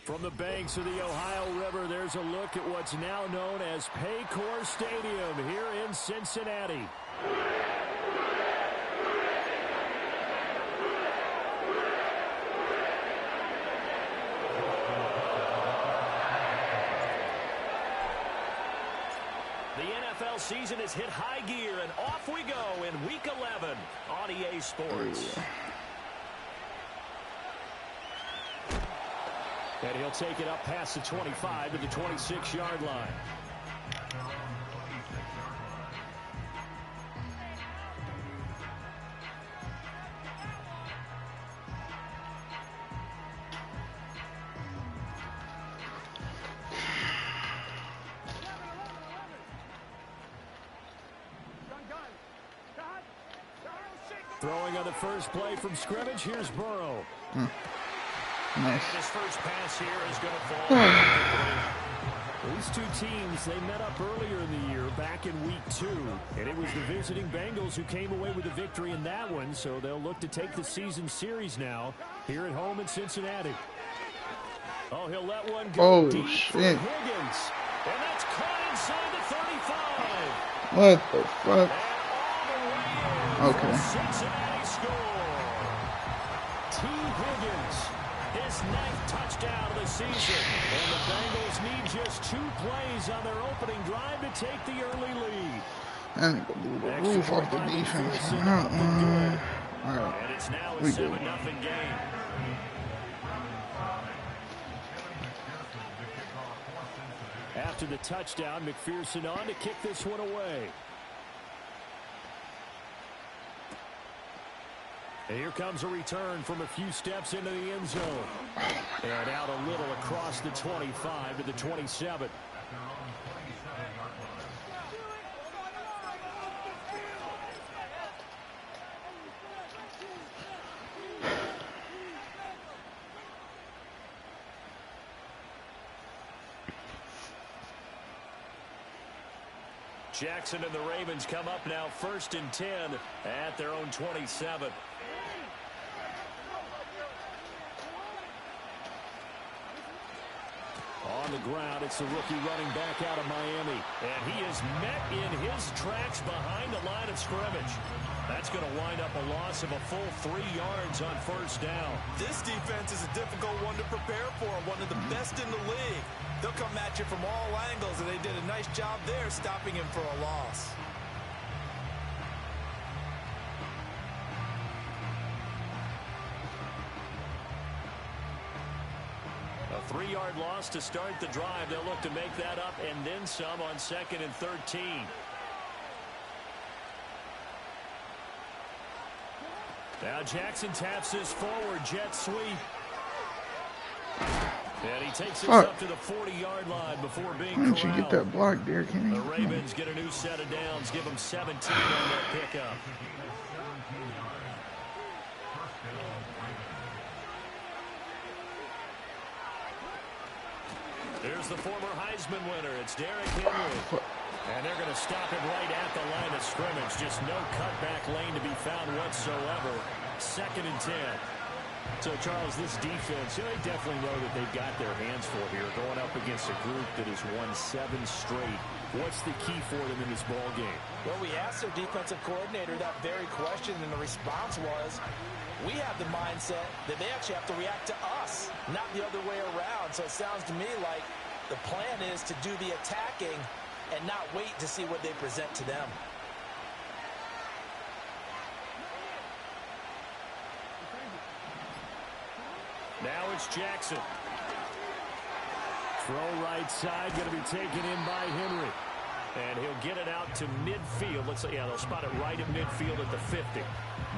From the banks of the Ohio River, there's a look at what's now known as Paycor Stadium here in Cincinnati. The NFL season has hit high gear, and off we go in Week 11 on EA Sports. And he'll take it up past the 25 to the 26-yard line. Throwing on the first play from scrimmage, here's Burrow. Nice. And his first pass here is going to fall. These two teams, they met up earlier in the year, back in Week 2. And it was the visiting Bengals who came away with the victory in that one, so they'll look to take the season series now here at home in Cincinnati. Oh, he'll let one go deep for Higgins. And that's caught inside the 35. What the fuck? Okay. Cincinnati score. T. Higgins, his 9th touchdown of the season. And the Bengals need just 2 plays on their opening drive to take the early lead. And go do the roof off the defense. Alright. And it's now a 7-0 game. After the touchdown, McPherson on to kick this one away. And here comes a return from a few steps into the end zone. And out a little across the 25 to the 27. Jackson and the Ravens come up now 1st and 10 at their own 27. On the ground, it's the rookie running back out of Miami. And he is met in his tracks behind the line of scrimmage. That's going to wind up a loss of a full 3 yards on 1st down. This defense is a difficult one to prepare for, one of the best in the league. They'll come at you from all angles, and they did a nice job there stopping him for a loss. A 3-yard loss to start the drive. They'll look to make that up and then some on 2nd and 13. Now Jackson taps his forward jet sweep. And he takes it up to the 40-yard line before being corralled. Why don't you get that block there, Kenny? The Ravens get a new set of downs, give them 17 on that pickup. Here's the former Heisman winner. It's Derrick Henry. And they're going to stop him right at the line of scrimmage. Just no cutback lane to be found whatsoever. 2nd and 10. So, Charles, this defense, they definitely know that they've got their hands full here, going up against a group that has won 7 straight. What's the key for them in this ball game? Well, we asked their defensive coordinator that very question, and the response was, we have the mindset that they actually have to react to us, not the other way around. So it sounds to me like the plan is to do the attacking and not wait to see what they present to them. Now it's Jackson. Throw right side, going to be taken in by Henry. And he'll get it out to midfield. Let's say, yeah, they'll spot it right at midfield at the 50.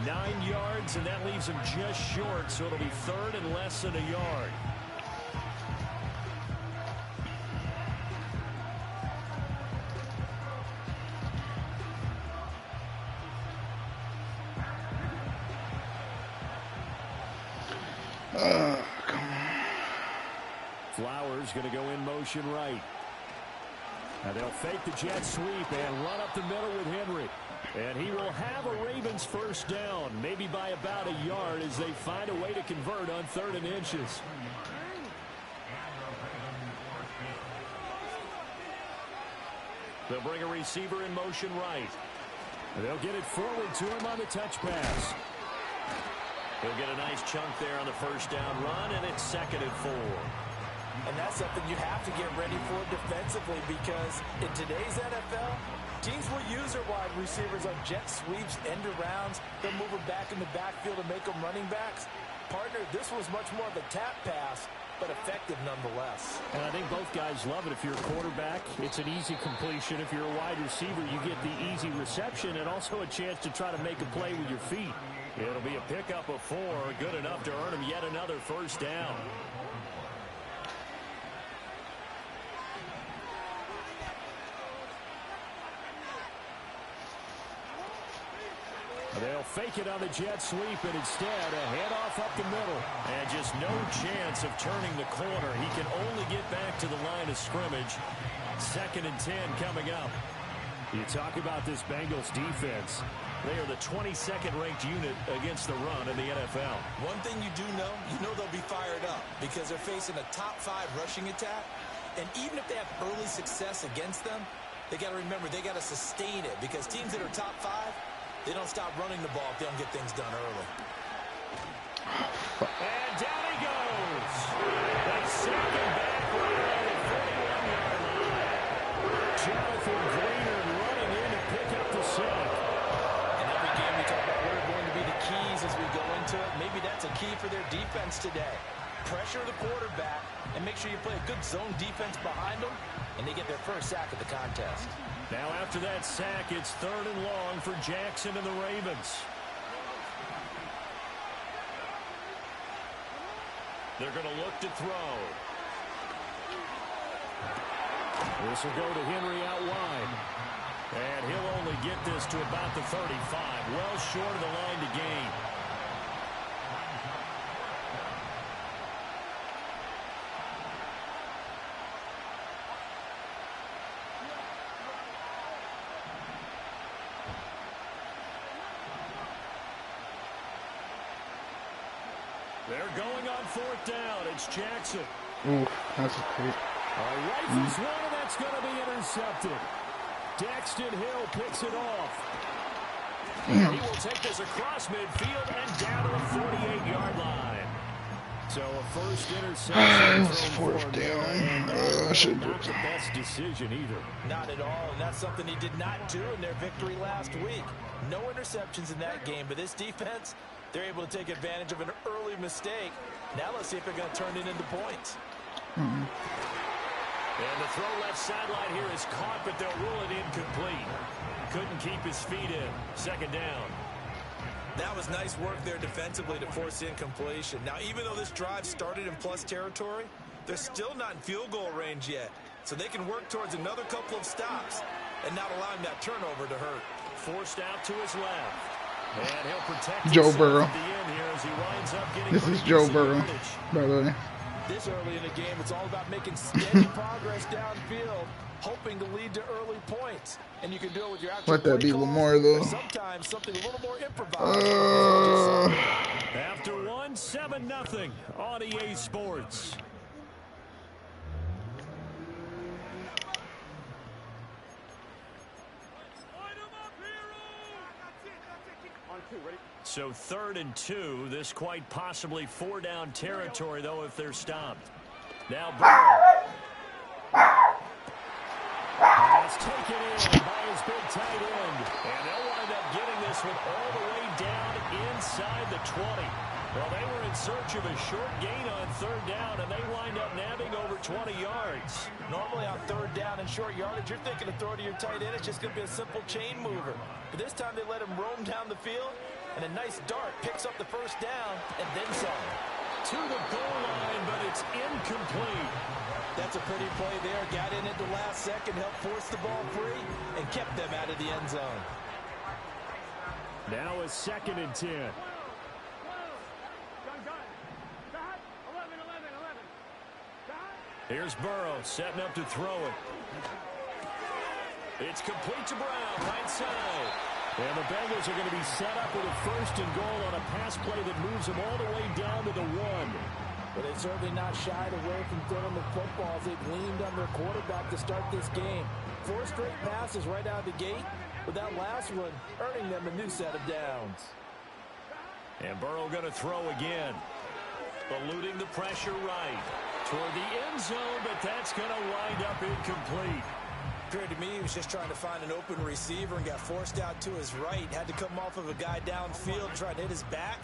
9 yards, and that leaves him just short, so it'll be 3rd and less than a yard. Come on. Flowers going to go in motion right. Now they'll fake the jet sweep and run up the middle with Henry. And he will have a Ravens 1st down, maybe by about a yard as they find a way to convert on 3rd and inches. They'll bring a receiver in motion right. They'll get it forward to him on the touch pass. He'll get a nice chunk there on the first down run, and it's 2nd and 4. And that's something you have to get ready for defensively, because in today's NFL, teams will use their wide receivers on jet sweeps, end arounds. They'll move them back in the backfield and make them running backs. Partner, this was much more of a tap pass, but effective nonetheless. And I think both guys love it. If you're a quarterback, it's an easy completion. If you're a wide receiver, you get the easy reception and also a chance to try to make a play with your feet. It'll be a pickup of 4, good enough to earn him yet another first down. They'll fake it on the jet sweep, and instead a handoff up the middle. And just no chance of turning the corner. He can only get back to the line of scrimmage. 2nd and 10 coming up. You talk about this Bengals defense. They are the 22nd ranked unit against the run in the NFL. One thing you do know, they'll be fired up because they're facing a top 5 rushing attack. And even if they have early success against them, they got to remember they got to sustain it, because teams that are top 5, they don't stop running the ball if they don't get things done early. And down he goes. They sack him back right on the 41-yard line. Jonathan Greenard running in to pick up the sack. And every game we talk about what are going to be the keys as we go into it. Maybe that's a key for their defense today. Pressure the quarterback and make sure you play a good zone defense behind them, and they get their first sack of the contest. Now after that sack, it's 3rd and long for Jackson and the Ravens. They're going to look to throw. This will go to Henry out wide. And he'll only get this to about the 35. Well short of the line to gain. They're going on 4th down. It's Jackson. Ooh, that's great. Rifles one, and that's going to be intercepted. Daxton Hill picks it off. He will take this across midfield and down to the 48-yard line. So a first interception. It was 4th down. I should do not the best decision either. Not at all, and that's something he did not do in their victory last week. No interceptions in that game, but this defense, they're able to take advantage of an early mistake. Now let's see if they're going to turn it into points. And the throw left sideline here is caught, but they'll rule it incomplete. Couldn't keep his feet in. 2nd down. That was nice work there defensively to force incompletion. Now, even though this drive started in plus territory, they're still not in field goal range yet. So they can work towards another couple of stops and not allowing that turnover to hurt. Forced out to his left. And he'll protect Joe Burrow. at the end here as he winds up getting This is Joe Burrow, by the way. This early in the game, it's all about making steady progress downfield, hoping to lead to early points. And you can do it with your actual Let that be Lamar, though. Sometimes something a little more improvised. After 7-0 on EA Sports. So 3rd and 2. This quite possibly 4-down territory, though, if they're stopped. Now Burrow. That's taken in by his big tight end. And they'll wind up getting this one all the way down inside the 20. Well, they were in search of a short gain on 3rd down, and they wind up nabbing over 20 yards. Normally on 3rd down and short yardage, you're thinking to throw to your tight end. It's just going to be a simple chain mover. But this time they let him roam down the field, and a nice dart picks up the 1st down and then some. To the goal line, but it's incomplete. That's a pretty play there. Got in at the last second, helped force the ball free, and kept them out of the end zone. Now a 2nd and 10. Here's Burrow setting up to throw it. It's complete to Brown, right side. And the Bengals are going to be set up with a 1st and goal on a pass play that moves them all the way down to the 1. But they're certainly not shied away from throwing the football as they've leaned on their quarterback to start this game. 4 straight passes right out of the gate, with that last one earning them a new set of downs. And Burrow going to throw again. Eluding the pressure right toward the end zone, but that's going to wind up incomplete. Appeared to me he was just trying to find an open receiver and got forced out to his right. Had to come off of a guy downfield, try to hit his back.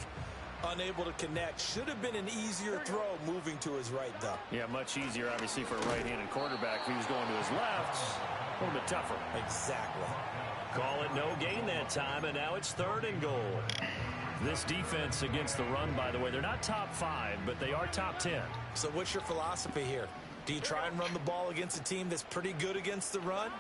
Unable to connect. Should have been an easier throw moving to his right, though. Yeah, much easier, obviously, for a right-handed quarterback. If he was going to his left, a little bit tougher. Exactly. Call it no gain that time, and now it's 3rd and goal. This defense against the run, by the way, they're not top 5, but they are top 10. So what's your philosophy here? Do you try and run the ball against a team that's pretty good against the run?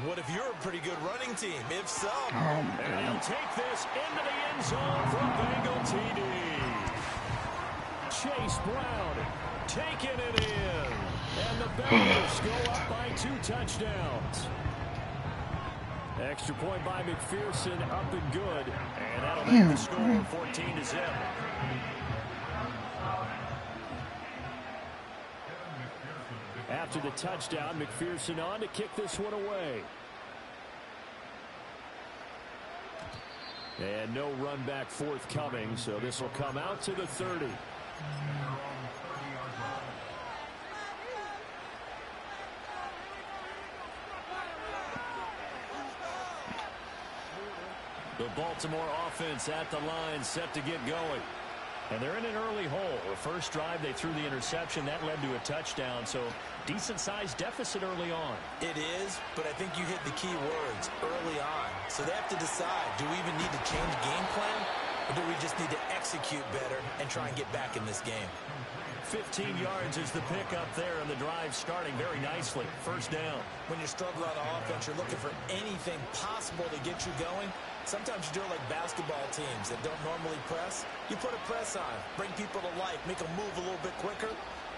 What if you're a pretty good running team? If so. And he'll take this into the end zone for a Bengal TD. Chase Brown taking it in. And the Bengals go up by 2 touchdowns. Extra point by McPherson, up and good. And that'll make the score 14-0. After the touchdown, McPherson on to kick this one away. And no run back forthcoming, so this will come out to the 30. The Baltimore offense at the line, set to get going. And they're in an early hole. The first drive, they threw the interception. That led to a touchdown, so decent-sized deficit early on. It is, but I think you hit the key words, early on. So they have to decide, do we even need to change game plan, or do we just need to execute better and try and get back in this game? 15 yards is the pickup there, and the drive starting very nicely. First down. When you struggle on offense, you're looking for anything possible to get you going. Sometimes you do it like basketball teams that don't normally press. You put a press on, bring people to life, make them move a little bit quicker.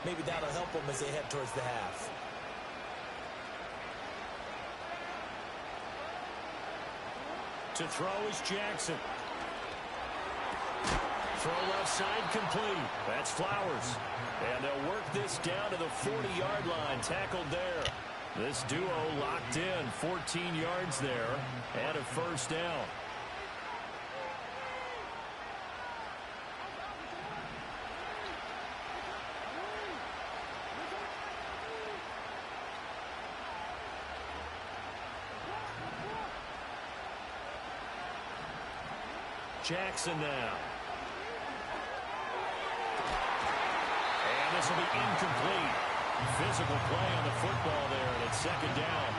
Maybe that'll help them as they head towards the half. To throw is Jackson. Throw left side complete. That's Flowers. And they'll work this down to the 40-yard line. Tackled there. This duo locked in. 14 yards there. And a first down. Jackson now. And this will be incomplete. Physical play on the football there, and it's 2nd down.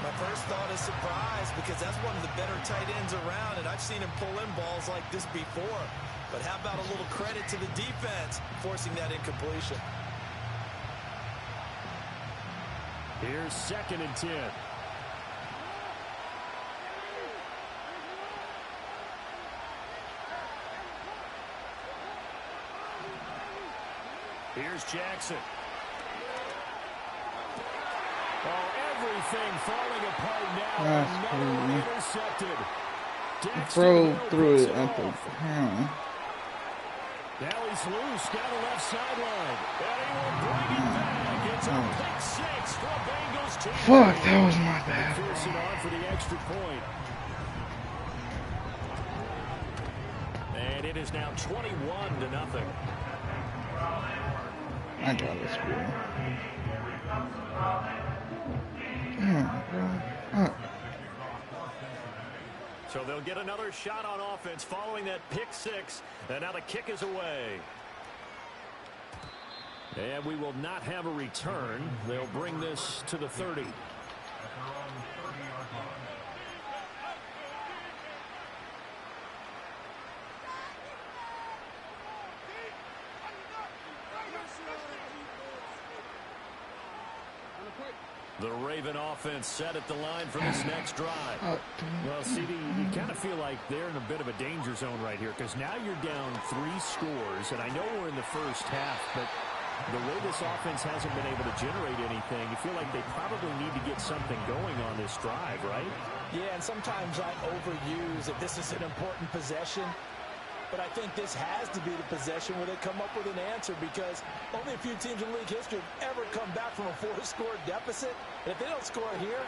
My first thought is surprise, because that's one of the better tight ends around, and I've seen him pull in balls like this before. But how about a little credit to the defense forcing that incompletion? Here's 2nd and 10. Here's Jackson. Oh, everything falling apart now. Another intercepted. Throw through it at the Now he's loose down the left sideline. And he will bring it back. It's a pick 6 for a Bengals team. Fuck, that was my bad. McPherson on for the extra point. And it is now 21-0. I got this score. Damn, bro. So they'll get another shot on offense following that pick 6. And now the kick is away. And we will not have a return. They'll bring this to the 30. The Raven offense set at the line for this next drive. Well, CD, you kind of feel like they're in a bit of a danger zone right here, because now you're down 3 scores, and I know we're in the first half, but the way this offense hasn't been able to generate anything, you feel like they probably need to get something going on this drive, right? Yeah, and sometimes I overuse if this is an important possession. But I think this has to be the possession where they come up with an answer, because only a few teams in league history have ever come back from a 4-score deficit. And if they don't score here,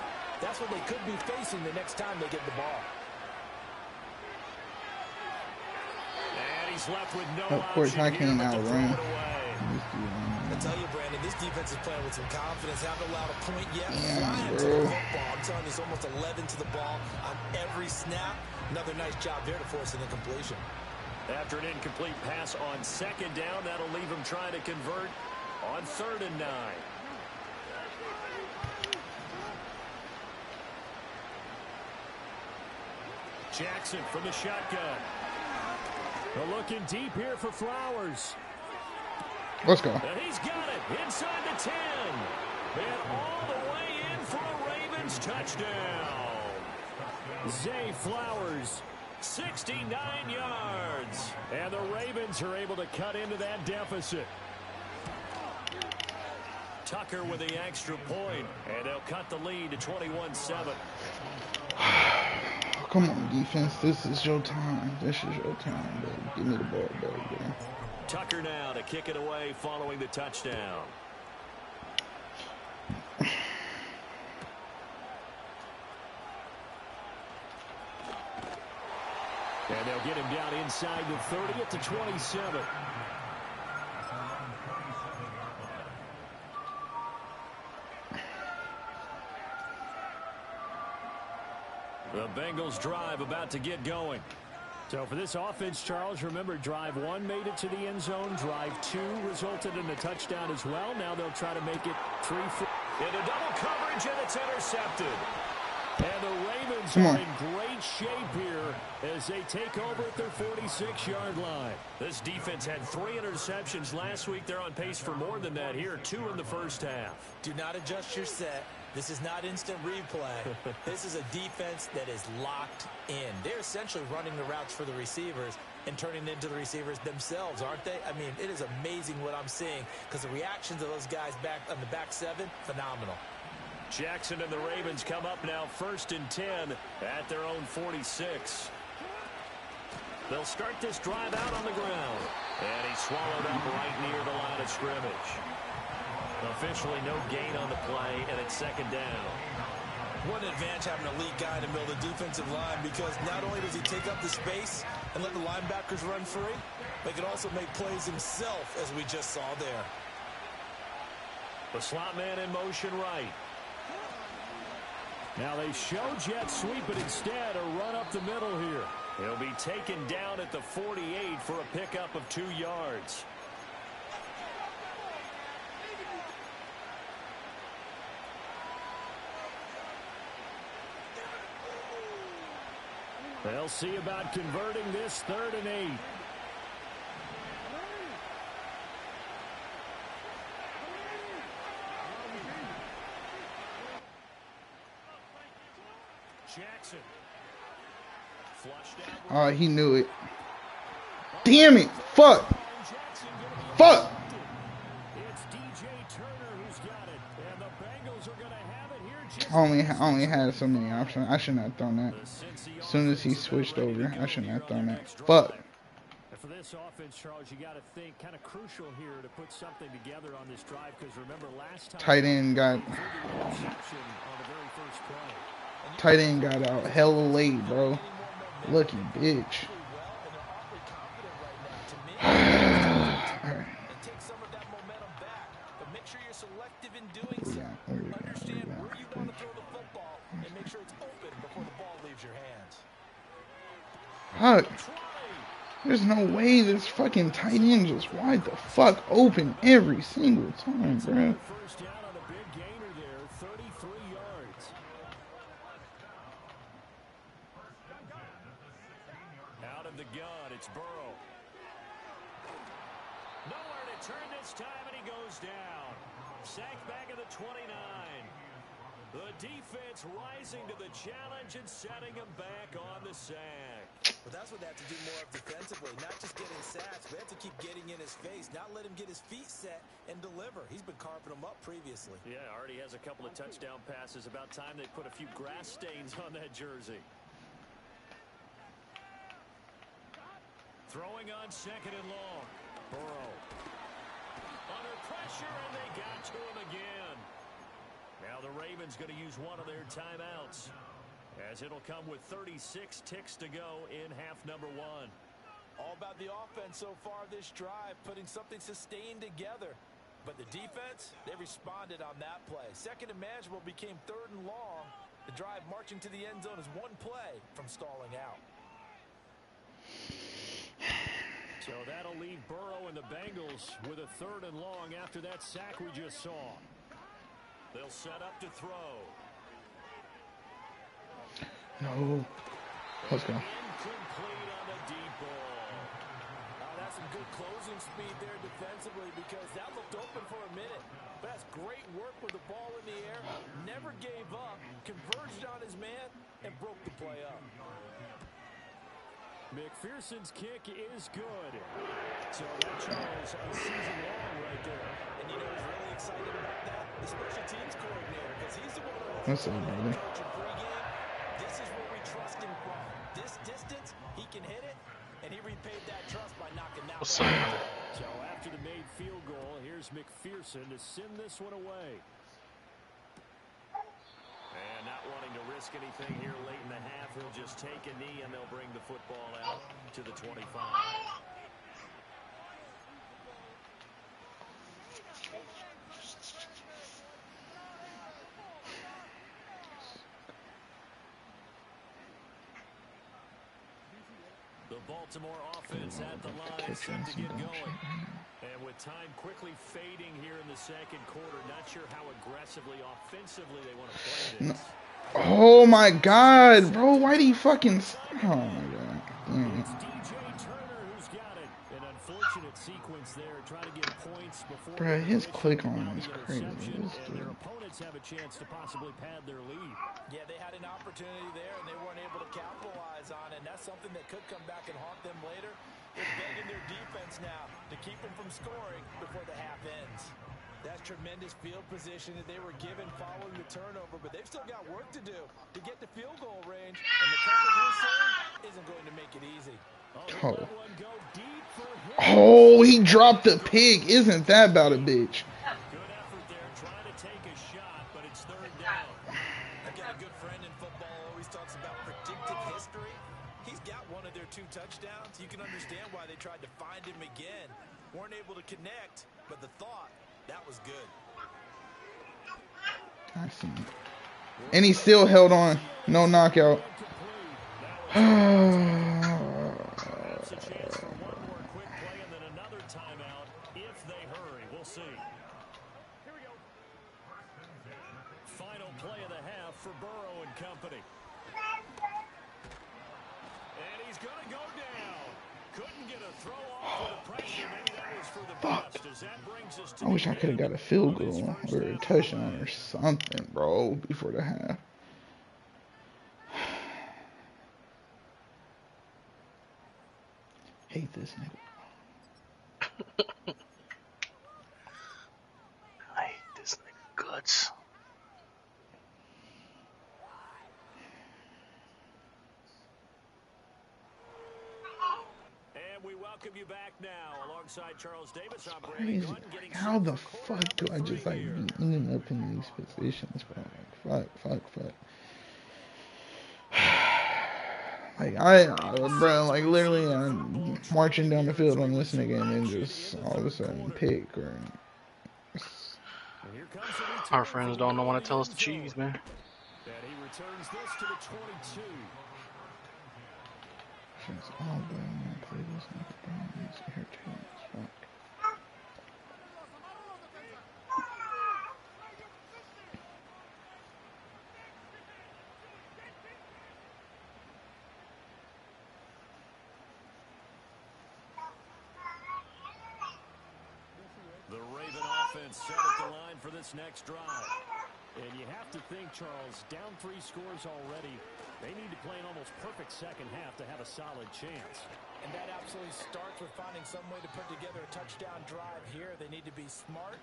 that's what they could be facing the next time they get the ball. And he's left with no of course, I can't outrun. I tell you, Brandon, this defense is playing with some confidence. Haven't allowed a point yet. Yeah, Flying to the football. I'm telling you, it's almost 11 to the ball on every snap. Another nice job there to force an incompletion. After an incomplete pass on second down, that'll leave him trying to convert on 3rd and 9. Jackson from the shotgun. They're looking deep here for Flowers. Let's go. And he's got it inside the 10. And all the way in for a Ravens touchdown. Zay Flowers, 69 yards. And the Ravens are able to cut into that deficit. Tucker with the extra point, and they'll cut the lead to 21-7. Come on, defense. This is your time. This is your time, bro. Give me the ball, bro. Tucker now to kick it away following the touchdown. And they'll get him down inside the 30 at the 27. The Bengals drive about to get going. So for this offense, Charles, remember, drive 1 made it to the end zone. Drive 2 resulted in a touchdown as well. Now they'll try to make it 3-4. Into double coverage, and it's intercepted. And the Ravens are in great shape here as they take over at their 46-yard line. This defense had 3 interceptions last week. They're on pace for more than that here, 2 in the first half. Do not adjust your set. This is not instant replay. This is a defense that is locked in. They're essentially running the routes for the receivers and turning into the receivers themselves, aren't they? I mean, it is amazing what I'm seeing, because the reactions of those guys back on the back 7, phenomenal. Jackson and the Ravens come up now 1st and 10 at their own 46. They'll start this drive out on the ground. And he swallowed up right near the line of scrimmage. Officially no gain on the play, and it's 2nd down. What an advantage having a lead guy in the middle of the defensive line, because not only does he take up the space and let the linebackers run free, but he can also make plays himself, as we just saw there. The slot man in motion right. Now they show jet sweep, but instead a run up the middle here. He'll be taken down at the 48 for a pickup of 2 yards. They'll see about converting this 3rd and 8. Jackson. Oh, he knew it. Damn it. Fuck. Fuck. It's DJ Turner who's got it. And the Bengals are going to have it here. I only had so many options. I shouldn't have thrown that. As soon as he switched over, I shouldn't have thrown that. Fuck. And for this offense, Charles, you got to think kind of crucial here to put something together on this drive, because remember last time Tight end got out hella late, bro. Lucky bitch. Fuck. There's no way this fucking tight end just wide the fuck open every single time, bro. First down on a big gainer there, 33 yards. Out of the gun, it's Burrow. Nowhere to turn this time, and he goes down. Sacked back at the 29. The defense rising to the challenge and setting him back on the sack. But that's what they have to do more of defensively, not just getting sacks. They have to keep getting in his face, not let him get his feet set and deliver. He's been carving them up previously. Yeah, already has a couple of touchdown passes. About time they put a few grass stains on that jersey. Throwing on second and long. Burrow. Under pressure, and they got to him again. Now the Ravens going to use one of their timeouts, as it'll come with 36 ticks to go in half number one. All about the offense so far this drive, putting something sustained together. But the defense, they responded on that play. Second and manageable became third and long. The drive marching to the end zone is one play from stalling out. So that'll leave Burrow and the Bengals with a third and long after that sack we just saw. They'll set up to throw. No. Let's go. Incomplete on the deep ball. That's some good closing speed there defensively, because that looked open for a minute. But that's great work with the ball in the air. Never gave up, converged on his man, and broke the play up. McPherson's kick is good. So that Charles a season long right there. And you know who's really excited about that? The special teams coordinator, because he's the one who What's up, brother? This is where we trust him from. This distance, he can hit it, and he repaid that trust by knocking that one out. So after the made field goal, here's McPherson to send this one away. And not wanting to risk anything here late in the half, he'll just take a knee and they'll bring the football out to the 25. The Baltimore offense at the line set to get going. And with time quickly fading here in the second quarter, not sure how aggressively, offensively they want to play this. Oh my God, bro! Why do you fucking? Oh my God! It's DJ Turner who's got it. An unfortunate sequence there, trying to get points before. Bro, his click on is crazy. And their opponents have a chance to possibly pad their lead. Yeah, they had an opportunity there, and they weren't able to capitalize on it. And that's something that could come back and haunt them later. They're begging their defense now to keep them from scoring before the half ends. That's tremendous field position that they were given following the turnover, but they've still got work to do to get the field goal range, and the coverage we're seeing isn't going to make it easy. Oh, he dropped the pig. Isn't that about a bitch? Good effort there, trying to take a shot, but it's third down. I've got a good friend in football who always talks about predictive history. He's got one of their 2 touchdowns. You can understand why they tried to find him again. Weren't able to connect, but the thought, that was good. I see. And he still held on. No knockout. Perhaps a chance for one more quick play and then another timeout if they hurry. We'll see. Here we go. Final play of the half for Burrow and company. And he's going to go down. Couldn't get a throw off for the pressure. Maybe that was for the best. As that brings us to I wish I could have got a field goal or a touchdown or something, bro, before the half. Hate this nigga. I hate this nigga guts. And we welcome you back now alongside Charles Davis. I'm Crazy. Like, how the fuck do I just like be ending up in these positions, bro? Like, fuck. Like bro, like literally, I'm marching down the field on this nigga, and then just all of a sudden pick or. Our friends don't want to tell us the cheese, man. And he returns this to the 22. Oh, bro, I'm gonna play this nigga, bro. He's irritating as fuck. The Raven offense set at the line for this next drive. And you have to think, Charles, down 3 scores already. They need to play an almost perfect second half to have a solid chance. And that absolutely starts with finding some way to put together a touchdown drive here. They need to be smart,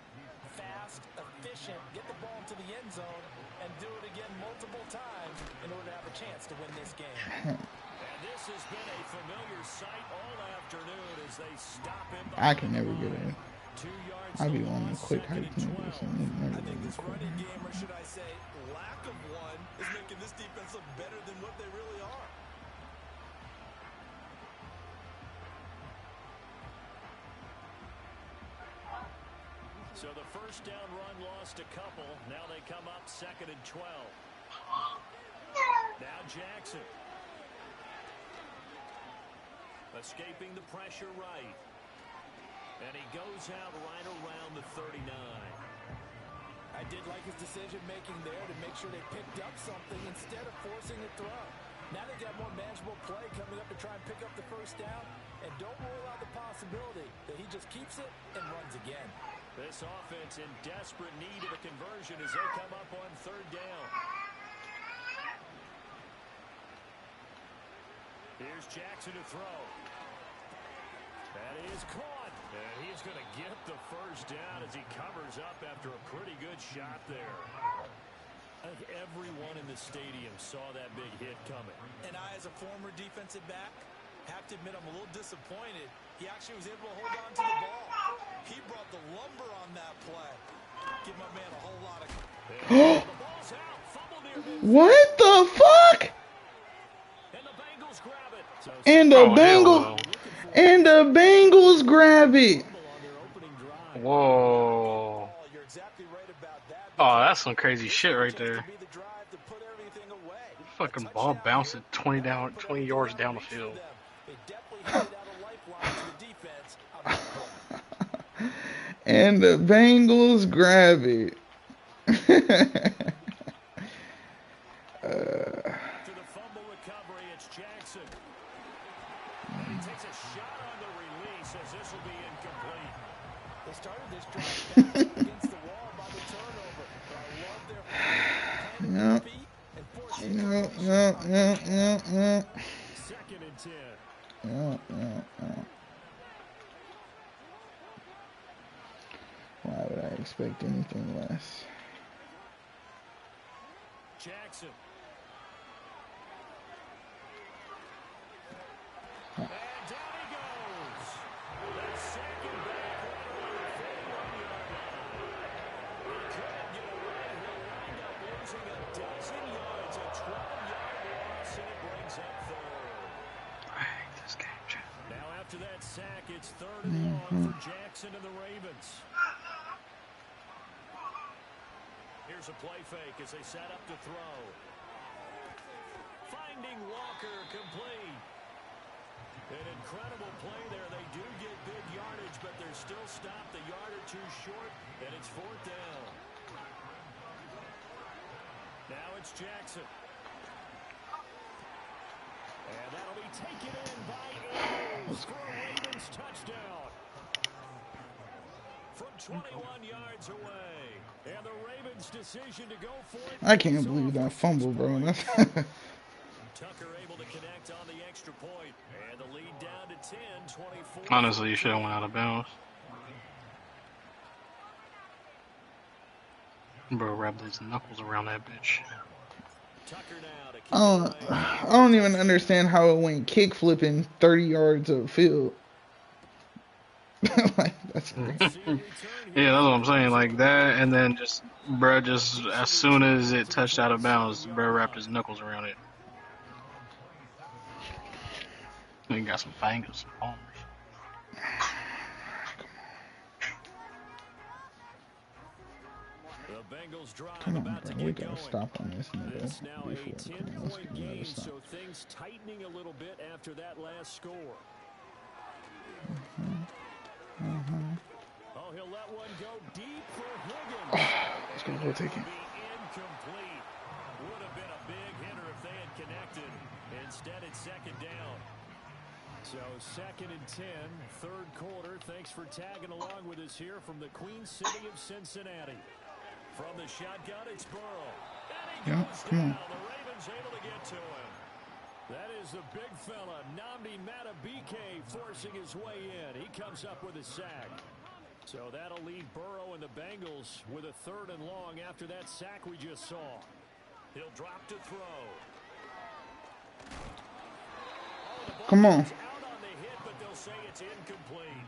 fast, efficient, get the ball into the end zone, and do it again multiple times in order to have a chance to win this game. And this has been a familiar sight all afternoon as they stop him. I can never get in. 2 yards I to be wanting loss, quick second hikes and niggas 12. and they never I think really this quick running hikes. game, or should I say lack of one, is making this defense look better than what they really are. So the first down run lost a couple. Now they come up second and 12. Now Jackson. Escaping the pressure right. And he goes out right around the 39. I did like his decision-making there to make sure they picked up something instead of forcing a throw. Now they got more manageable play coming up to try and pick up the first down. And don't rule out the possibility that he just keeps it and runs again. This offense in desperate need of a conversion as they come up on third down. Here's Jackson to throw. That is caught. And he's going to get the first down as he covers up after a pretty good shot there. I think everyone in the stadium saw that big hit coming. And I, as a former defensive back, have to admit I'm a little disappointed. He actually was able to hold on to the ball. He brought the lumber on that play. Give my man a whole lot of... The ball's out. Fumble near midfield. What the fuck? And the Bengals grab it. So And the Oh, hell Bengals no. and the Bengals grab it. on their opening drive. Whoa. You're exactly right about that. Oh, that's some crazy shit right there. Be the drive to put everything away. Fucking ball bounced 20 yards down the field. They definitely handed out a lifeline to the defense on that play. And the Bengals grab it. After the fumble recovery, it's Jackson. And he takes a shot on the release as this will be incomplete. They started this drive against the wall by the turnover. But I love their plan to compete and force it. Second and 10. Why would I expect anything less? Jackson. And down he goes. That's second back right around the 41-yard line. He couldn't get away. He'll wind up losing a dozen yards, a 12-yard loss, and it brings up third. I hate this game, Jeff. Now after that sack, it's third and long for Jackson and the Ravens. Here's a play fake as they set up to throw. Finding Walker complete. An incredible play there. They do get good yardage, but they're still stopped a yard or two short, and it's fourth down. Now it's Jackson. And that'll be taken in by Andrews for a Ravens touchdown. From 21 yards away. And the Ravens' decision to go for it. I can't believe that fumble, bro. That's Tucker able to connect on the extra point. And the lead down to 10, 24. Honestly, you should have went out of bounds. Bro, wrap his knuckles around that bitch. Tucker now to keep I don't even understand how it went kick flipping 30 yards of field. Like, that's crazy. Yeah, that's what I'm saying. Like that, and then just, bro, just as soon as it touched out of bounds, bro wrapped his knuckles around it. He got some fingers, some palms. The Bengals drive Come on, about to bro. We get gotta going. stop on this nigga This now a before. Come on, let's 10-point do another game, stop. so things tightening a little bit after that last score. Oh, he'll let one go deep for Higgins. Let's go, we'll take it. Incomplete. Would have been a big hitter if they had connected. Instead, it's second down. So second and 10, third quarter. Thanks for tagging along with us here from the Queen City of Cincinnati. From the shotgun, it's Burrow. And he goes down. The Ravens able to get to him. That is the big fella, Nnamdi Madubuike, forcing his way in. He comes up with a sack. So that'll leave Burrow and the Bengals with a third and long after that sack we just saw. He'll drop to throw. Come on. Out on the hit, but they'll say it's incomplete.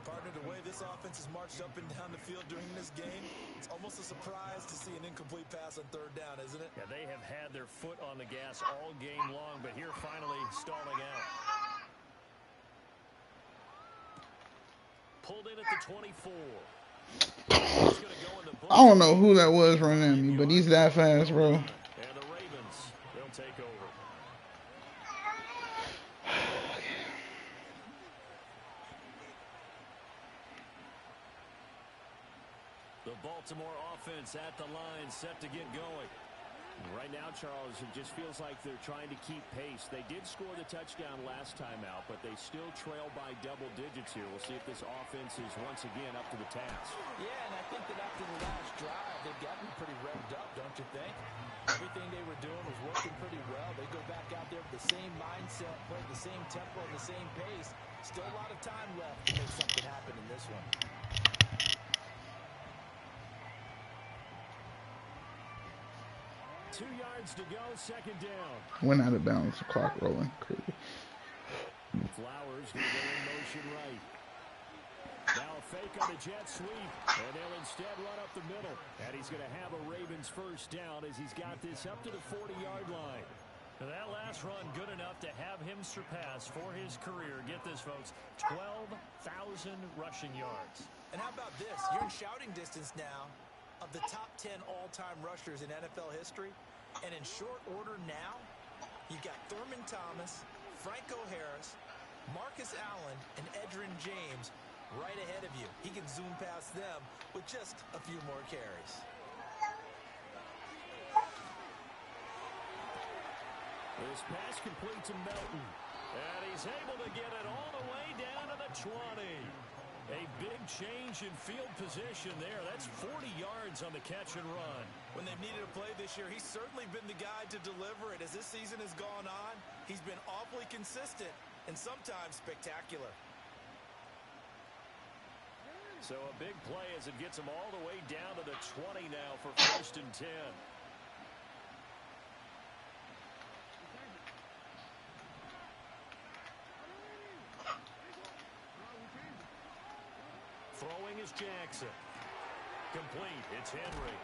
Partner, the way this offense has marched up and down the field during this game, it's almost a surprise to see an incomplete pass on third down, isn't it? Yeah, they have had their foot on the gas all game long, but here finally stalling out. Pulled in at the 24. I don't know who that was running at me, but he's that fast, bro. And the Ravens, they'll take over. The Baltimore offense at the line, set to get going. Right now, Charles, it just feels like they're trying to keep pace. They did score the touchdown last time out, but they still trail by double digits here. We'll see if this offense is once again up to the task. Yeah, and I think that after the last drive, they've gotten pretty revved up, don't you think? Everything they were doing was working pretty well. They go back out there with the same mindset, play the same tempo, and the same pace. Still a lot of time left to make something happen in this one. 2 yards to go, second down. Went out of bounds, the clock rolling. Crazy. Flowers going to go in motion right. Now a fake on the jet sweep, and they'll instead run up the middle. And he's going to have a Ravens first down as he's got this up to the 40-yard line. Now that last run good enough to have him surpass for his career. Get this, folks, 12,000 rushing yards. And how about this? You're in shouting distance now of the top 10 all-time rushers in NFL history. And in short order now, you've got Thurman Thomas, Franco Harris, Marcus Allen, and Edgerrin James right ahead of you. He can zoom past them with just a few more carries. This pass complete to Melton. And he's able to get it all the way down to the 20. A big change in field position there. That's 40 yards on the catch and run. When they've needed a play this year, he's certainly been the guy to deliver it. As this season has gone on, he's been awfully consistent and sometimes spectacular. So a big play as it gets him all the way down to the 20 now for 1st and 10. Throwing is Jackson. Complete. It's Henry.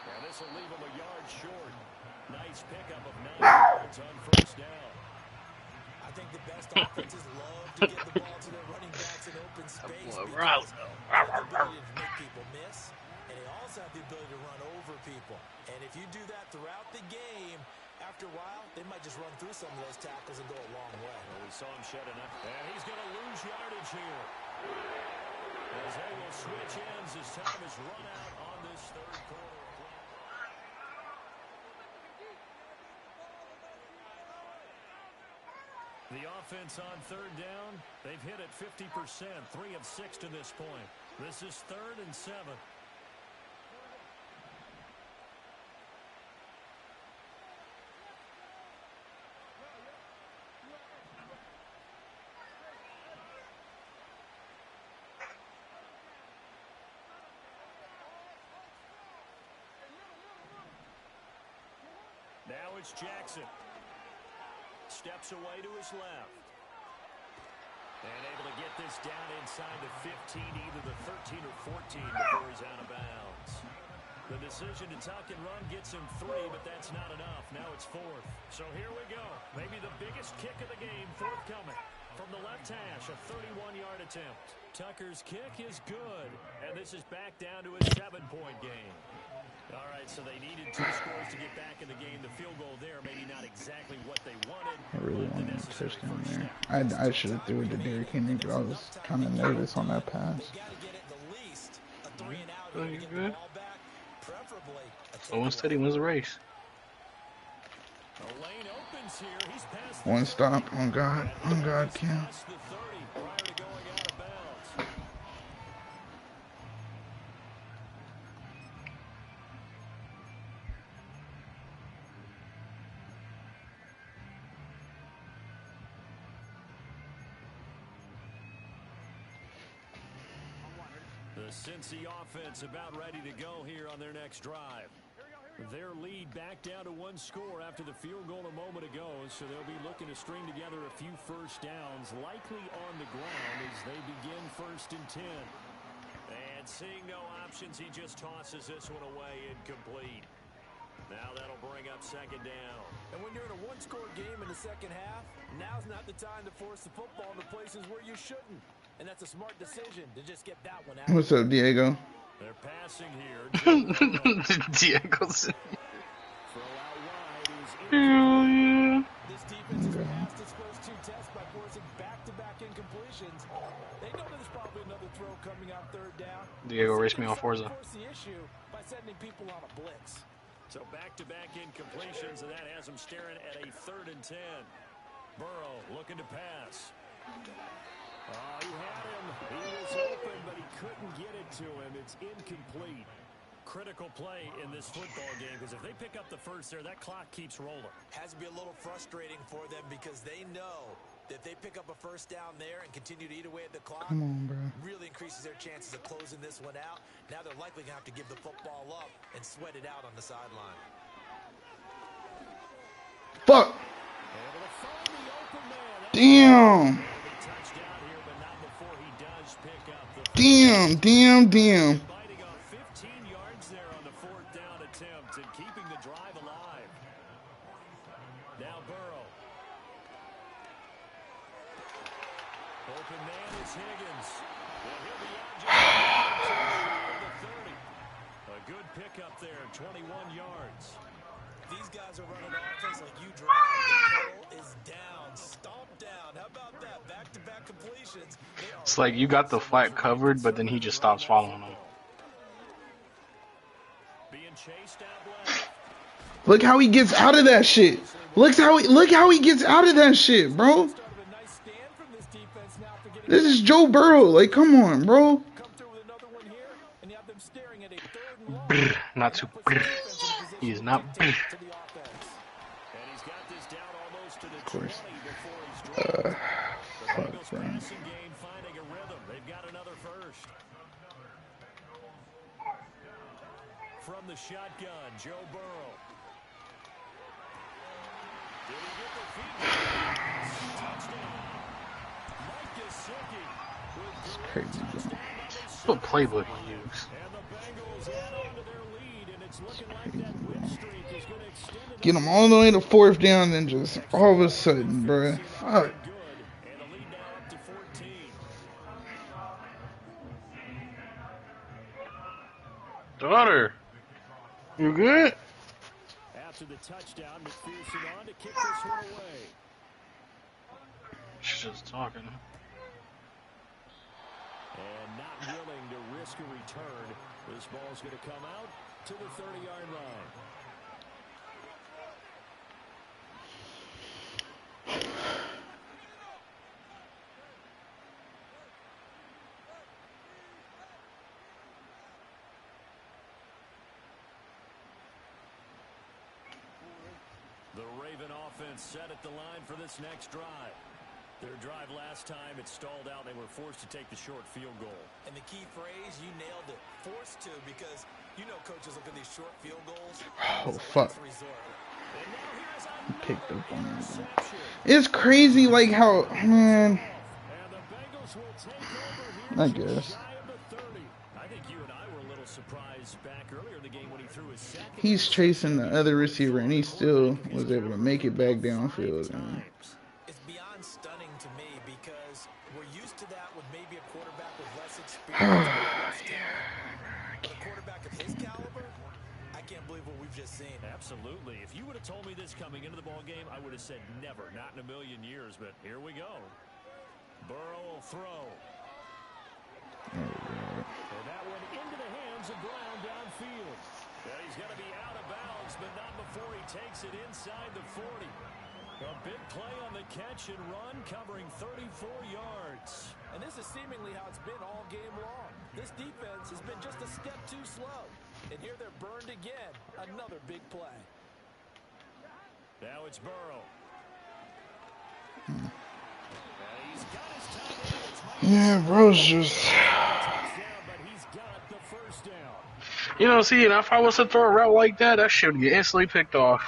Now this will leave him a yard short. Nice pickup of 9 yards on first down. I think the best offenses love to get the ball to their running backs in open space because they have the ability to make people miss, and they also have the ability to run over people. And if you do that throughout the game, after a while, they might just run through some of those tackles and go a long way. Well, we saw him shed enough. And he's going to lose yardage here. As they will switch ends as time is run out on this third quarter. The offense on third down, they've hit it 50%, 3 of 6 to this point. This is 3rd and 7. Now it's Jackson. Steps away to his left. And able to get this down inside the 15, either the 13 or 14 before he's out of bounds. The decision to tuck and run gets him 3, but that's not enough. Now it's 4th. So here we go. Maybe the biggest kick of the game forthcoming. From the left hash, a 31-yard attempt. Tucker's kick is good, and this is back down to a 7-point game. All right, so they needed 2 scores to get back in the game. The field goal there, maybe not exactly what they wanted. I really wanted a touchdown there. I should have threw it to Derrick Henry, but I was kind of nervous on that pass. Oh, you good? So one steady wins the race. One stop. On God. On God, Cam. The Cincy offense about ready to go here on their next drive. Their lead back down to one score after the field goal a moment ago, so they'll be looking to string together a few first downs, likely on the ground as they begin 1st and 10. And seeing no options, he just tosses this one away incomplete. Now that'll bring up 2nd down. And when you're in a one-score game in the second half, now's not the time to force the football into places where you shouldn't. And that's a smart decision to just get that one out. What's up, Diego? They're passing here. Diego's. Hell yeah. This defense has passed its first 2 tests by forcing back-to-back incompletions. They know there's probably another throw coming on 3rd down. Diego raced me on Forza. Force the issue by sending people on a blitz. So back-to-back incompletions, and that has him staring at a 3rd and 10. Burrow looking to pass. Oh, he had him. He was open, but he couldn't get it to him. It's incomplete. Critical play in this football game, because if they pick up the first there, that clock keeps rolling. Has to be a little frustrating for them because they know that if they pick up a first down there and continue to eat away at the clock, Come on, bro. really increases their chances of closing this one out. Now they're likely going to have to give the football up and sweat it out on the sideline. Fuck. Damn. Damn. Biting off 15 yards there on the 4th down attempt and keeping the drive alive. Now Burrow. Open man is Higgins. Well, he'll be out just the 30. A good pickup there, 21 yards. These guys are running offense like you drive. The pedal is down, stomped down. How about that? Back-to-back completions. It's like you got the flat covered, but then he just stops following them. Being chased out left. Look how he gets out of that shit. Look how he gets out of that shit, bro. This is Joe Burrow. Like, come on, bro. Brr, not too. Brr. He is not. Brr. Of course. Fuck, bro. They've got another first. From the shotgun, Joe Burrow. Did he get the feet? Touchdown. Mike Gesicki with It's crazy, bro. What playbook he used? and the Bengals add on to their lead, and it's looking like that win streak is going to extend it. Get him all the way to 4th down, then just all of a sudden, bro. Fuck. Good, and the lead now up to 14. Daughter, you good? After the touchdown, McPherson on to kick this one away. She's just talking. And not willing to risk a return. This ball's going to come out to the 30-yard line. The Raven offense set at the line for this next drive. Their drive last time, it stalled out. They were forced to take the short field goal. And the key phrase, you nailed it. Forced to, because you know coaches look at these short field goals. Oh, fuck. Resort. Picked up on that. It's crazy, like how, man. I guess. I think you and I were a little surprised back earlier in the game when he threw his second. He's chasing the other receiver, and he still was able to make it back downfield. Man. It's beyond stunning to me because we're used to that with maybe a quarterback with less experience. But a quarterback of his caliber, I can't believe what we've just seen. Absolutely. If you would have told me this coming into the ball game, I would have said never, not in a million years. But here we go. Burrow will throw. And that one into the hands of Brown downfield. And he's going to be out of bounds, but not before he takes it inside the 40. A big play on the catch and run, covering 34 yards. And this is seemingly how it's been all game long. This defense has been just a step too slow. And here they're burned again. Another big play. Now it's Burrow. Yeah, bro's just. But he's got the first down. You know, see, if I was to throw a route like that, that shit would get instantly picked off.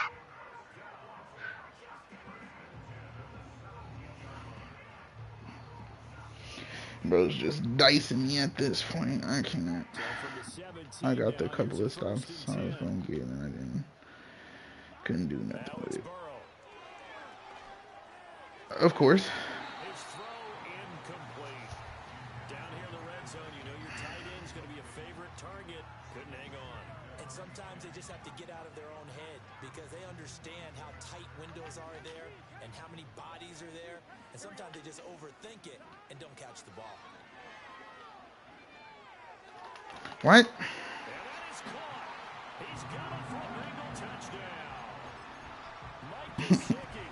Bro's just dicing me at this point. I can't. So from the 17 I got the now, couple here's of a first stops and I was 10. going to get, and I couldn't do nothing Now with it's it. Burrow. Of course. His throw incomplete. Down here in the red zone, you know your tight end's going to be a favorite target. Couldn't hang on. And sometimes they just have to get out of their own head because they understand how tight windows are there and how many bodies are there. And sometimes they just overthink it and don't catch the ball. What? And that is caught. He's got it for a Bengal touchdown. Mike Gesicki,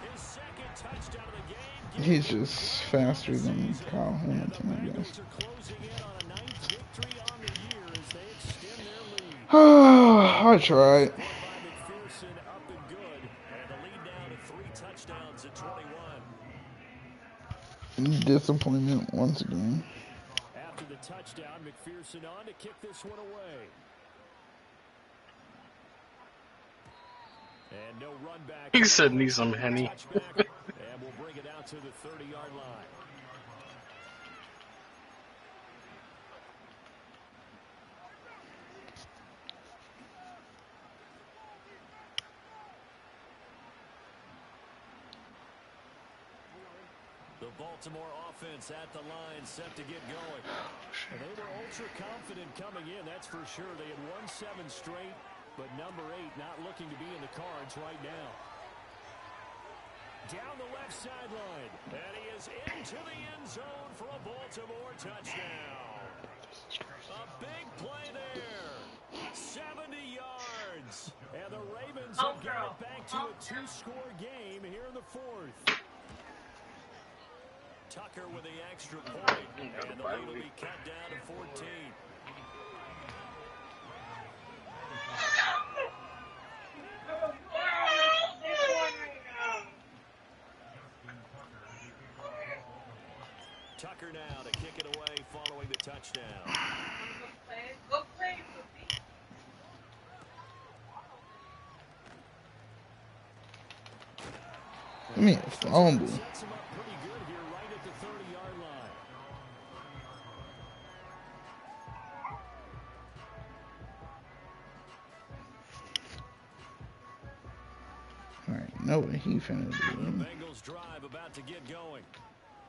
his second touchdown of the game. He's just faster than Kyle Hamilton, I guess. Bengals are closing in on a ninth victory on the year as they extend their lead. I tried. Scored by McPherson up and good. And the lead now to 3 touchdowns at 21. Disappointment once again. After the touchdown, McPherson on to kick this one away. And no run back. He said need some Henny. And we'll bring it out to the 30-yard line. The Baltimore offense at the line, set to get going. And they were ultra confident coming in, that's for sure. They had won 7 straight, but number 8 not looking to be in the cards right now. Down the left sideline, and he is into the end zone for a Baltimore touchdown. A big play there. 70 yards. And the Ravens have got it back to a 2-score game here in the 4th. Tucker with the extra point, and the lead will be cut down to 14. Tucker now to kick it away following the touchdown. Go play, Poopy. Give me a fumble. Sets him up pretty good here right at the 30-yard line. Alright, know what he finna The do. Bengals drive about to get going.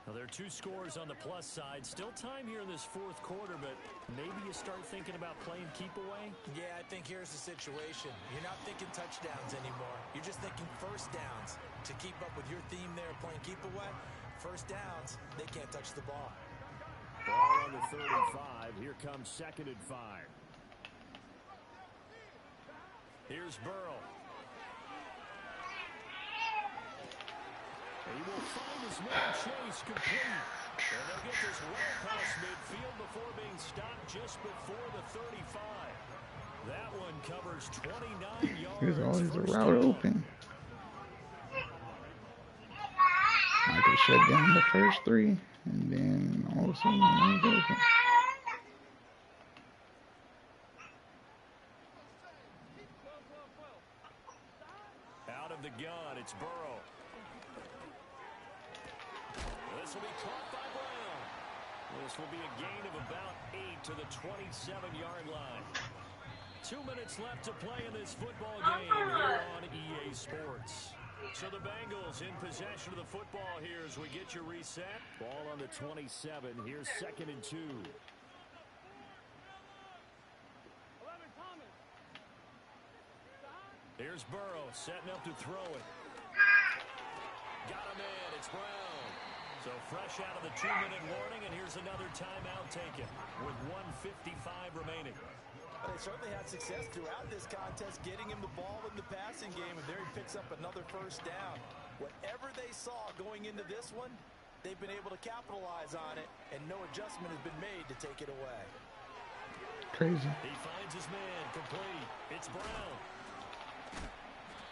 Now, there are 2 scores on the plus side. Still time here in this 4th quarter, but maybe you start thinking about playing keep away. Yeah, I think here's the situation. You're not thinking touchdowns anymore. You're just thinking first downs. To keep up with your theme there, playing keep away, first downs, they can't touch the ball. Ball on the 35. Here comes 2nd and 5. Here's Burrow. He will find his man Chase complete. And they'll get this well past midfield before being stopped just before the 35. That one covers 29 yards. There's always a First route down. open. I could shut down the first 3, and then all of a sudden, it's open. Out of the gun, it's Burrow. This will be caught by Brown. This will be a gain of about 8 to the 27-yard line. 2 minutes left to play in this football game here on EA Sports. So the Bengals in possession of the football here as we get you reset. Ball on the 27. Here's 2nd and 2. Here's Burrow setting up to throw it. Got him in. It's Brown. So fresh out of the 2-minute warning, and here's another timeout taken with 1:55 remaining. They certainly had success throughout this contest, getting him the ball in the passing game, and there he picks up another first down. Whatever they saw going into this one, they've been able to capitalize on it, and no adjustment has been made to take it away. Crazy. He finds his man complete. It's Brown.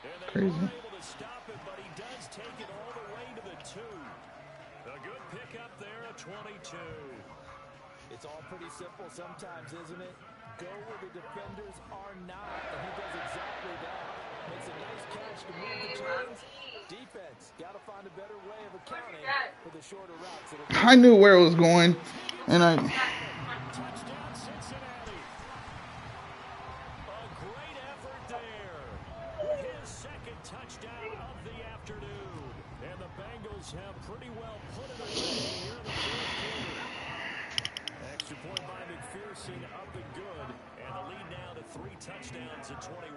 And they Crazy. were able to stop it, but he does take it all the way to the 2. A good pickup there at 22. It's all pretty simple sometimes, isn't it? go where the defenders are not, and he does exactly that. Makes a nice catch to move the chains. Defense, got to find a better way of accounting for the shorter routes. I knew where it was going, and I. Touchdown, Cincinnati. A great effort there with his second touchdown of the afternoon. And the Bengals have pretty well put it away here in the fourth quarter. Extra point by McPherson up and good. And the lead now to 3 touchdowns at 21.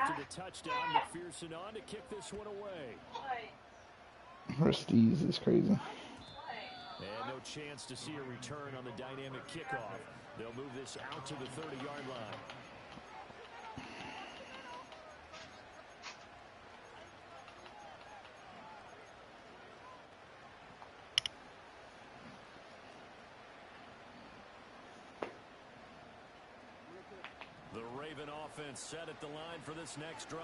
After the touchdown, McPherson on to kick this one away. Prestige is crazy. And no chance to see a return on the dynamic kickoff. They'll move this out to the 30-yard line. The Raven offense set at the line for this next drive.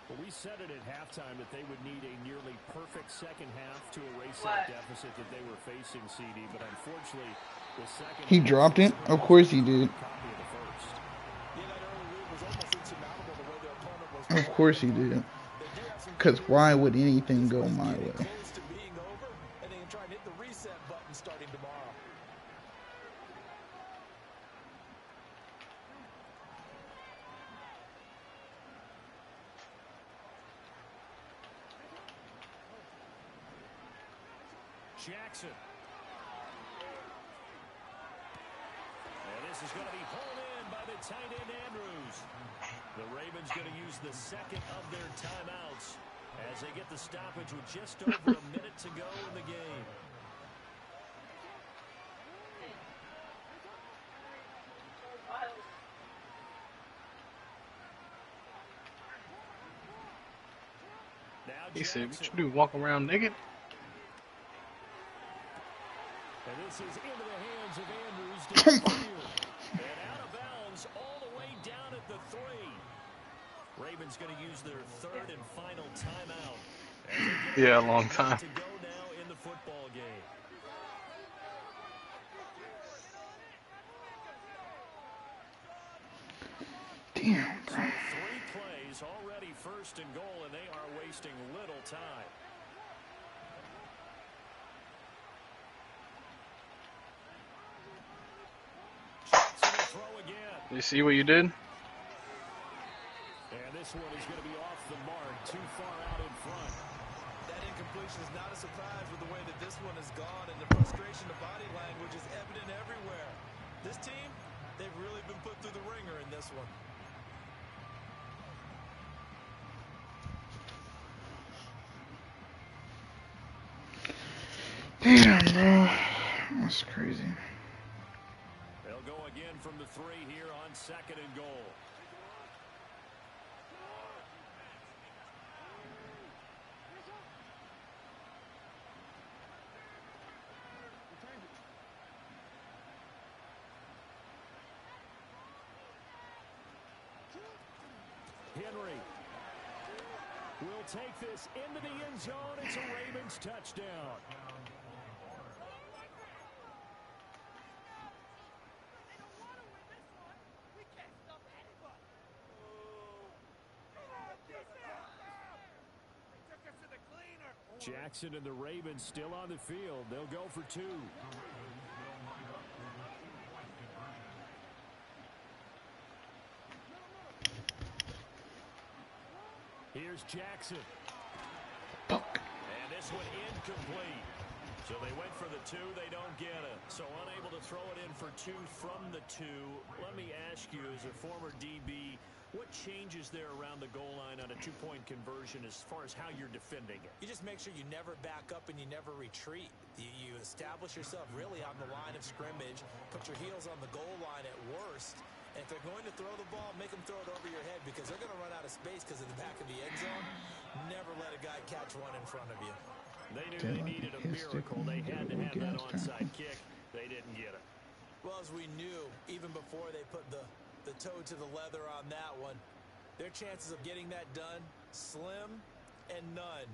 Well, we said it at halftime that they would need a nearly perfect second half to erase that deficit that they were facing, CD. But unfortunately, the second He dropped it? Of course he did. Of course he did. Because why would anything go my way? Jackson. And this is going to be pulled in by the tight end Andrews. The Ravens going to use the second of their timeouts as they get the stoppage with just over a minute to go in the game. He said, what you do, walk around naked? And this is into the hands of Andrews downfield. And out of bounds all the way down at the 3. Ravens going to use their third and final timeout. Yeah, a long time. To go now in the football game. Damn, bro. 3 plays already first and goal, and they are wasting little time. You see what you did? And this one is going to be off the mark, too far out in front. That incompletion is not a surprise with the way that this one has gone, and the frustration of body language is evident everywhere. This team, they've really been put through the ringer in this one. Damn, bro. That's crazy. They'll go again from the 3 here on second and goal. Henry will take this into the end zone. It's a Ravens touchdown. Jackson and the Ravens still on the field. They'll go for 2. Here's Jackson. And this one incomplete. So they went for the 2. They don't get it. So unable to throw it in for 2 from the 2. Let me ask you, as a former DB, what changes there around the goal line on a 2-point conversion as far as how you're defending it? You just make sure you never back up and you never retreat. You establish yourself really on the line of scrimmage, put your heels on the goal line at worst, and if they're going to throw the ball, make them throw it over your head because they're going to run out of space because of the back of the end zone. Never let a guy catch one in front of you. They knew they needed a miracle. They had to have that onside kick. They didn't get it. Well, as we knew, even before they put the toe to the leather on that one, their chances of getting that done, slim and none.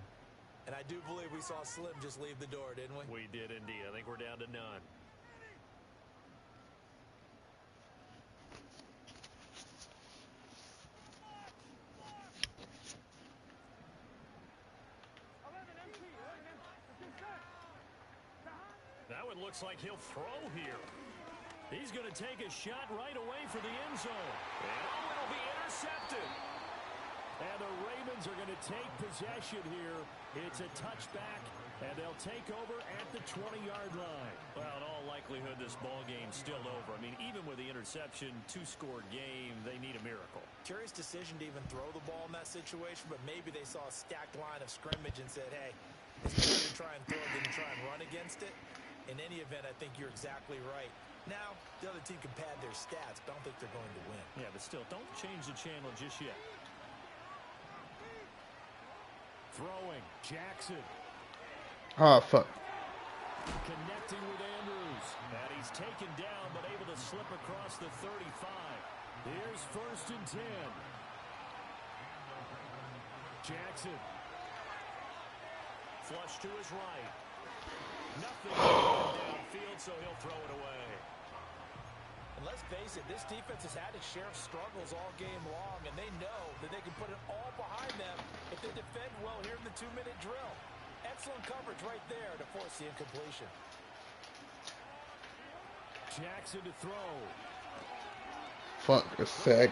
And I do believe we saw Slim just leave the door, didn't we? We did indeed. I think we're down to none. That one looks like he'll throw here. He's going to take a shot right away for the end zone. And it'll be intercepted. And the Ravens are going to take possession here. It's a touchback, and they'll take over at the 20-yard line. Well, in all likelihood, this ball game's still over. I mean, even with the interception, two-score game, they need a miracle. Curious decision to even throw the ball in that situation, but maybe they saw a stacked line of scrimmage and said, hey, it's better to try and throw than to try and run against it. In any event, I think you're exactly right. Now, the other team can pad their stats, but I don't think they're going to win. Yeah, but still, don't change the channel just yet. Throwing, Jackson. Oh, fuck. Connecting with Andrews. And he's taken down, but able to slip across the 35. Here's 1st and 10. Jackson. Flush to his right. Nothing downfield, so he'll throw it away. And let's face it, this defense has had its share of struggles all game long, and they know that they can put it all behind them if they defend well here in the 2-minute drill. Excellent coverage right there to force the incompletion. Jackson to throw. Fuck, a sack.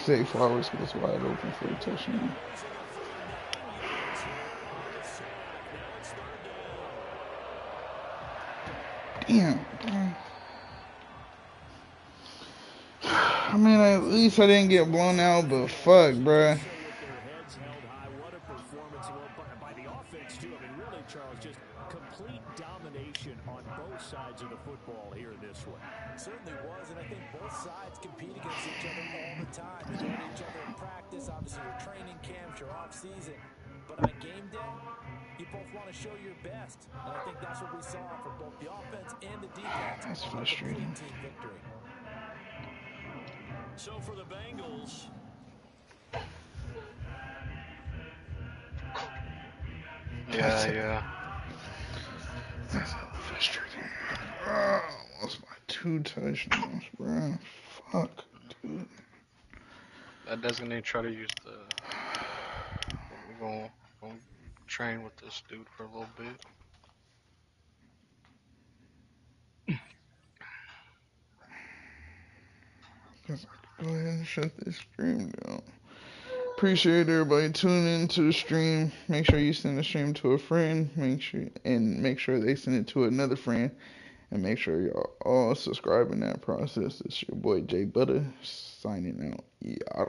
Zay Flowers gets wide open for a touchdown. Damn. I mean, at least I didn't get blown out, but fuck, bruh. By the offense, too. I mean, really, Charles, just complete domination on both sides of the football here in this one. Certainly was, and I think both sides compete against each other all the time. You go to each other in practice, obviously your training camps, your off-season. But on game day, you both want to show your best. And I think that's what we saw from both the offense and the defense. That's frustrating. Team victory. So for the Bengals, Yeah. That's frustrating. Oh, lost my 2 touchdowns, bro. Fuck, dude. That designated try to use the. We're gonna train with this dude for a little bit. Go ahead and shut this stream down. Appreciate everybody tuning into the stream. Make sure you send the stream to a friend. Make sure they send it to another friend. And make sure y'all all subscribe in that process. It's your boy Jay Butter signing out. Yeah.